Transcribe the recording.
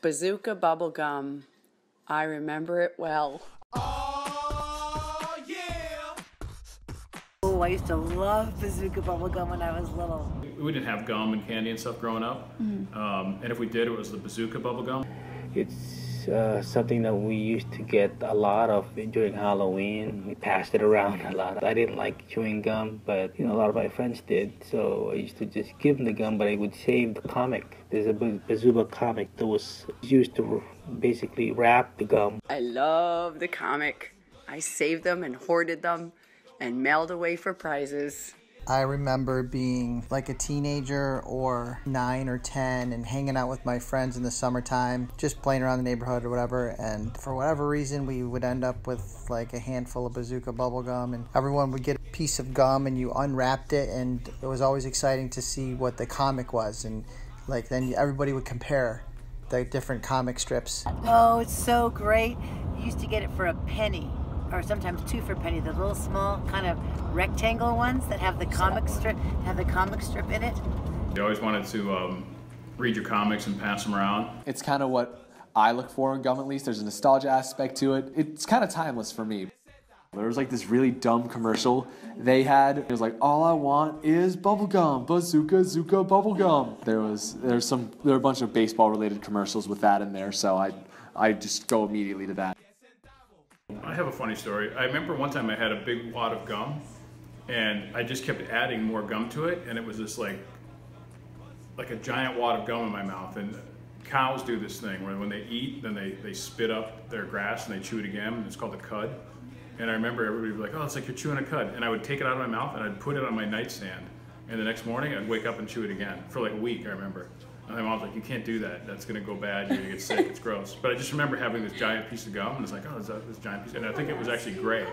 Bazooka bubble gum. I remember it well. Oh, yeah! Oh, I used to love Bazooka bubblegum when I was little. We didn't have gum and candy and stuff growing up. And if we did, it was the Bazooka bubble gum. It's something that we used to get a lot of during Halloween. We passed it around a lot. I didn't like chewing gum, but a lot of my friends did. So I used to just give them the gum, but I would save the comic. There's a Bazooka comic that was used to basically wrap the gum. I love the comic. I saved them and hoarded them and mailed away for prizes. I remember being like a teenager or 9 or 10 and hanging out with my friends in the summertime, just playing around the neighborhood or whatever, and for whatever reason we would end up with like a handful of Bazooka bubble gum, and everyone would get a piece of gum and you unwrapped it, and it was always exciting to see what the comic was, and like then everybody would compare the different comic strips. Oh, it's so great. You used to get it for a penny, or sometimes 2 for a penny, the little small kind of rectangle ones that have the comic strip in it. You always wanted to read your comics and pass them around. It's kind of what I look for in gum, at least. There's a nostalgia aspect to it. It's kind of timeless for me. There was like this really dumb commercial they had. It was like, all I want is bubblegum, Bazooka, Zooka, bubblegum. There were a bunch of baseball related commercials with that in there, so I just go immediately to that. I have a funny story. I remember one time I had a big wad of gum, and I just kept adding more gum to it, and it was just like a giant wad of gum in my mouth. And cows do this thing where when they eat, then they spit up their grass and they chew it again, and it's called a cud. And I remember everybody would be like, oh, it's like you're chewing a cud. And I would take it out of my mouth and I'd put it on my nightstand. And the next morning I'd wake up and chew it again for like a week, I remember. And my mom was like, you can't do that. That's gonna go bad, you're gonna get sick, it's gross. But I just remember having this giant piece of gum, and it's like, oh, is that this giant piece? And I think it was actually gray.